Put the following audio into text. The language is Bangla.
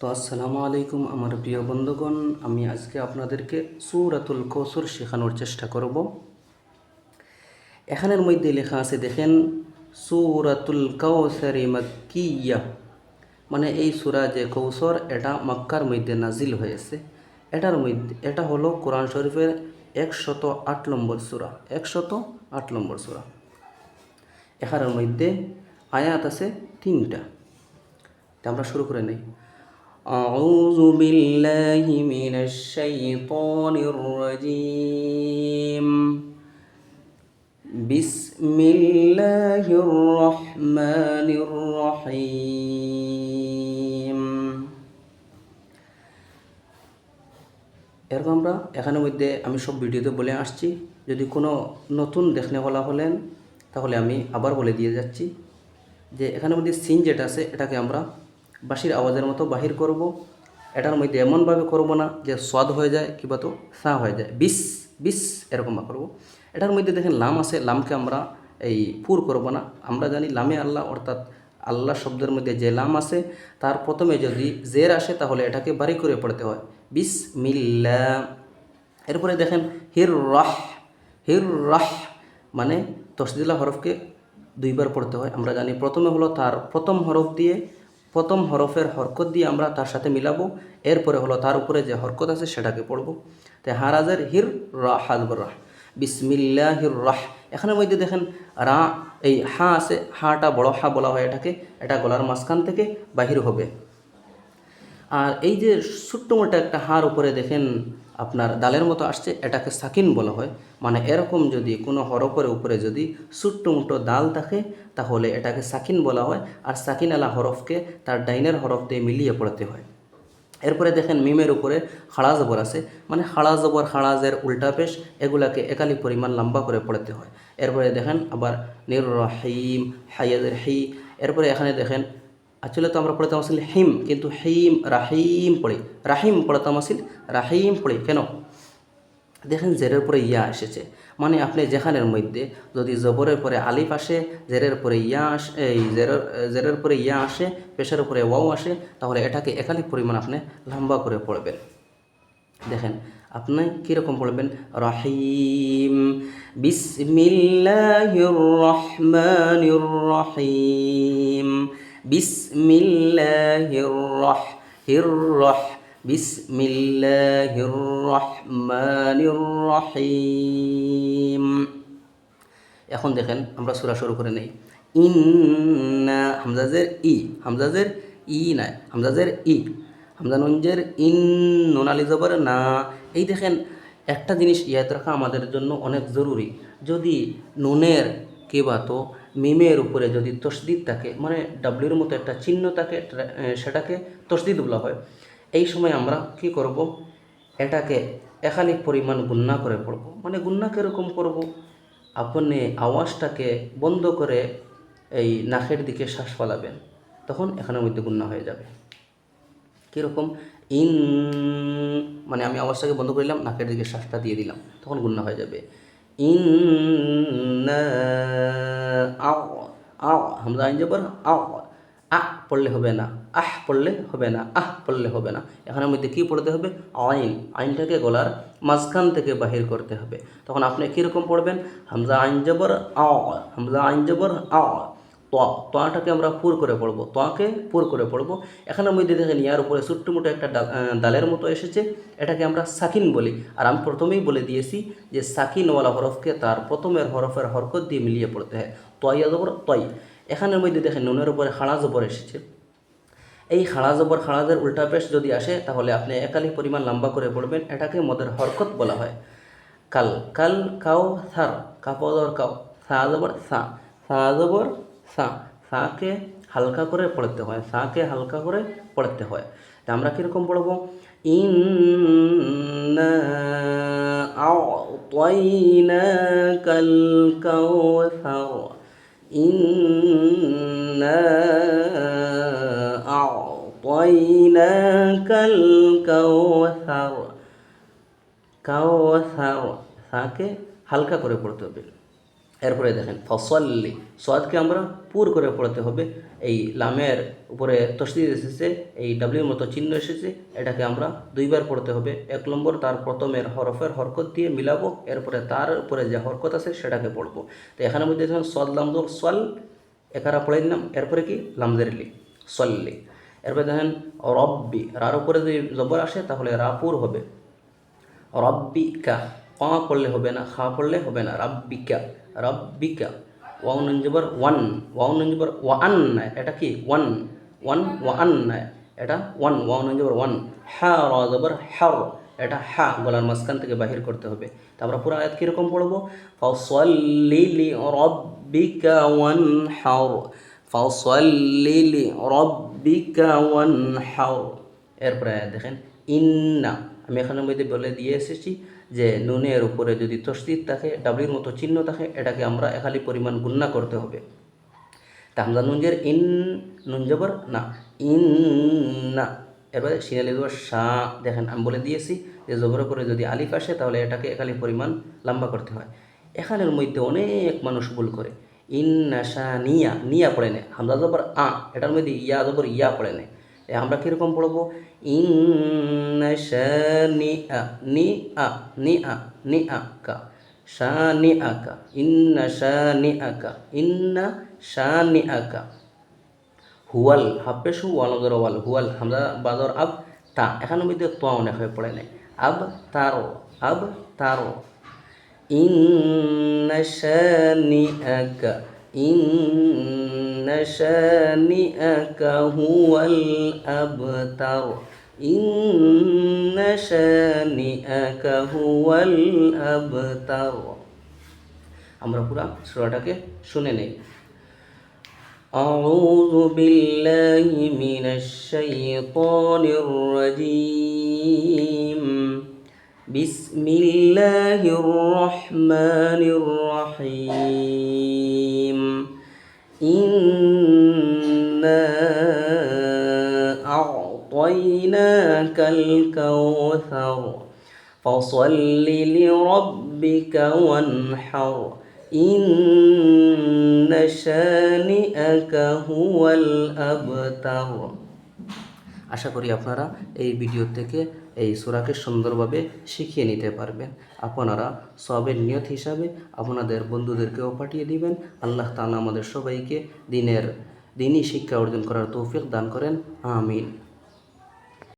তো আসসালামু আলাইকুম আমার প্রিয় বন্ধুগণ, আমি আজকে আপনাদেরকে সূরাতুল কাউসার শেখানোর চেষ্টা করব। এখানের মধ্যে লেখা আছে, দেখেন, সূরাতুল কাউসারি মাক্কিয়া, মানে এই সূরা যে কৌসর এটা মক্কার মধ্যে নাজিল হয়েছে। এটা হলো কোরআন শরীফের 108 নম্বর সূরা, 108 নম্বর সূরা। এখানের মধ্যে আয়াত আছে 3টা। তা আমরা শুরু করে নেই। أعوذ بالله من الشيطان الرجيم بسم الله الرحمن الرحيم। এরকম আমরা এখানের মধ্যে আমি সব ভিডিওতে বলে আসছি। যদি কোনো নতুন দেখনেওয়ালা হলেন তাহলে আমি আবার বলে দিয়ে যাচ্ছি যে এখানের মধ্যে সিন যেটা আছে এটাকে আমরা বাঁশির আওয়াজের মতো বাহির করব। এটার মধ্যে এমনভাবে করব না যে স্বাদ হয়ে যায় কিংবা তো সা হয়ে যায়, বিস বিস এরকম করব। এটার মধ্যে দেখেন লাম আছে, লামকে আমরা এই পুর করব না। আমরা জানি লামে আল্লাহ, অর্থাৎ আল্লাহ শব্দের মধ্যে যে লাম আছে তার প্রথমে যদি জের আসে তাহলে এটাকে বাড়ি করে পড়তে হয়, বিসমিল্লাহ। এরপরে দেখেন হির রাহ, মানে তসদিলা হরফকে 2বার পড়তে হয়। আমরা জানি প্রথমে হলো তার প্রথম হরফ দিয়ে, প্রথম হরফের হরকত দিয়ে আমরা তার সাথে মিলাবো। এরপরে হলো তার উপরে যে হরকত আছে সেটাকে পড়ব। তাই হারাজের হির রাহ, হাজবর রাহ, বিসমিল্লাহির রাহ। এখানের মধ্যে দেখেন রা, এই হা আছে, হাটা বড় হা বলা হয় এটাকে। এটা গলার মাঝখান থেকে বাহির হবে। আর এই যে ছোট্ট মোটা একটা হার উপরে দেখেন আপনার দালের মতো আসছে, এটাকে সাকিন বলা হয়। মানে এরকম যদি কোনো হরফের উপরে যদি ছোট্ট মোটো দাল থাকে তাহলে এটাকে সাকিন বলা হয়। আর সাকিন আলা হরফকে তার ডাইনের হরফ দিয়ে মিলিয়ে পড়তে হয়। এরপরে দেখেন মিমের উপরে খাড়া জবর আছে, মানে খাড়া জবর, খাড়াজের উল্টা পেশ, এগুলাকে একালি পরিমাণ লম্বা করে পড়তে হয়। এরপরে দেখেন আবার নির রহিম, হায়াজের হি। এরপরে এখানে দেখেন আসলে তো আমরা পড়তাম আসলে হিম, কিন্তু হিম রাহিম পড়ি, রাহিম পড়তাম আসিল রাহিম পড়ি কেন? দেখেন জেরের পরে ইয়া এসেছে, মানে আপনি যেখানের মধ্যে যদি জবরের পরে আলিফ আসে, জেরের পরে ইয়া আসে, এই জেরের পরে ইয়া আসে, পেশের উপরে ওয়াও আসে, তাহলে এটাকে একাধিক পরিমাণ আপনি লম্বা করে পড়বেন। দেখেন আপনি কীরকম পড়বেন, রহিম, বিসমিল্লাহির রহমানির রহিম, বিসমিল্লাহির রহ, বিসমিল্লাহির রহমানির রহিম। এখন দেখেন আমরা সূরা শুরু করে নেই। ইন্না, হামজাজের ই, হামজাজের ই নাই, হামজাজের ই, হামজা নুনজের ইন, নুনালি জবর না। এই দেখেন একটা জিনিস ইয়াদ রাখা আমাদের জন্য অনেক জরুরি। যদি নুনের কিবা তো মিমের উপরে যদি তসদিদ থাকে, মানে ডাব্লিউর মতো একটা চিহ্ন থাকে, সেটাকে তসদিদ বলা হয়। এই সময় আমরা কি করব, এটাকে একাধিক পরিমাণ গুন্না করে পড়ব। মানে গুন্না কীরকম করব, আপনি আওয়াজটাকে বন্ধ করে এই নাকের দিকে শ্বাস ফেলাবেন, তখন এখানের মধ্যে গুন্না হয়ে যাবে। কীরকম, ইন, মানে আমি আওয়াজটাকে বন্ধ করলাম, নাকের দিকে শ্বাসটা দিয়ে দিলাম, তখন গুন্না হয়ে যাবে। ইন আও, আও, হামজা আইন জবর আও, আহ পড়লে হবে না, আহ পড়লে হবে না, আহ পড়লে হবে না। এখানের মধ্যে কী পড়তে হবে, আইন, আইনটাকে গলার মাঝখান থেকে বাহির করতে হবে। তখন আপনি কীরকম পড়বেন, হামজা আইন জবর আও, হামজা আইন জবর আও, তোয়াটাকে আমরা পুর করে পড়ব, তোয়াকে পুর করে পড়ব। এখানের মধ্যে দেখেন ইয়ার উপরে ছোট্ট মোটো একটা দালের মতো এসেছে, এটাকে আমরা সাকিন বলি। আর আমি প্রথমেই বলে দিয়েছি যে সাকিনওয়ালা হরফকে তার প্রথমের হরফের হরকত দিয়ে মিলিয়ে পড়তে হয়, তয়া জবর তয়। এখানের মধ্যে দেখেন নুনের উপরে খাড়া জবর এসেছে। এই খাড়া জবর, খাড়াজের উল্টা পেশ যদি আসে তাহলে আপনি একালি পরিমাণ লম্বা করে পড়বেন। এটাকে মদের হরকত বলা হয়। কাল, কাল, কাউ সার, কাপড় কাউ, সা জবর সা, সা জবর সা, সাকে হালকা করে পড়তে হয়, সাকে হালকা করে পড়তে হয়। তা আমরা কীরকম পড়ব, ইন্না আ'তাইনাকাল কাউসার, ইন্না আ'তাইনাকাল কাউসার, কাউসার, সাকে হালকা করে পড়তে হবে। এরপরে দেখেন ফসল্লি, সোয়াদকে আমরা পুর করে পড়তে হবে। এই লামের উপরে তসদিদ এসেছে, এই ডাব্লিউর মতো চিহ্ন এসেছে, এটাকে আমরা দুইবার পড়তে হবে। 1 নম্বর তার প্রথমের হরফের হরকত দিয়ে মিলাবো, এরপরে তার উপরে যে হরকত আছে সেটাকে পড়বো। তো এখানের মধ্যে দেখেন সদ লামজল সোয়াল একারা পড়ে নিলাম, এরপরে কি লামজেরলি সল্লি। এরপরে দেখেন রব্বি, রার উপরে যদি জবর আসে তাহলে রাপুর হবে। রব্বিকা, ক পড়লে হবে না, খা পড়লে হবে না, রাব্বিকা রব্বিকা। ওয়াও নুন জবর ওয়ান, ওয়াও নুন জবর ওয়ান নাই, এটা কি ওয়ান, ওয়ান ওয়ান নাই, এটা ওয়ান, ওয়াও নুন জবর ওয়ান। হা র জবর হর, এটা হা গলার মাঝখান থেকে বাহির করতে হবে। তা আমরা পুরো আয়াত কীরকম পড়বো? ফাসল্লি লিরাব্বিকা ওয়ানহার, ফাসল্লি লিরাব্বিকা ওয়ানহার। এরপরে আয়াত দেখেন ইন্না, আমি এখানের মধ্যে বলে দিয়ে এসেছি যে নুনের উপরে যদি তসদিদ থাকে, ডাব্লিউর মতো চিহ্ন থাকে, এটাকে আমরা একালি পরিমাণ গুণনা করতে হবে। তা হামজা নুনজের ইন, নুন জবর না, ইন না। এরপরে সিনালি জবর শা, দেখেন আমি বলে দিয়েছি যে জবরের পরে যদি আলিফ আসে তাহলে এটাকে একালি পরিমাণ লম্বা করতে হয়। এখানের মধ্যে অনেক মানুষ ভুল করে, ইন্না শা নিয়া, নিয়া পড়ে নেয়, হামজা জবর আ, এটার মধ্যে ইয়া জবর ইয়া পড়ে নেয়। আমরা কীরকম পড়বো? ইন্না শানিআ, নি আ, নি আ, নি আ কা, শানিআকা, ইন্না শানিআকা, ইন্না শানিআকা। হুয়াল, হাফেশ ওয়াল নজর ওয়াল, হুয়াল হামজা বাদর আব তা, এখানের মধ্যে তো অনেক হয়ে পড়ে নেয়, আব তারো, আব তারো। ইন্না শানিআকা, ইন্না শানিআকা হুয়াল আবতার, ইন্না শানিআকা হুয়াল আবতার। আমরা পুরা সূরাটাকে শুনে নেই। আউযু বিল্লাহি মিনাশ শাইতানির রাজীম। বিসমিল্লাহির রহমানির রহিম। ইন্না আ'তাইনাকাল কাউসার ফাসাল্লি লিরাব্বিকা ওয়ানহার, ইন্না শানিআকা হুয়াল আবতার। আশা করি আপনারা এই ভিডিও থেকে এই সূরাকে সুন্দরভাবে শিখিয়ে নিতে পারবেন। আপনারা সবের নিয়ত হিসাবে আপনাদের বন্ধুদেরকেও পাঠিয়ে দিবেন। আল্লাহ তাআলা আমাদের সবাইকে দিনই শিক্ষা অর্জন করার তৌফিক দান করেন, আমিন।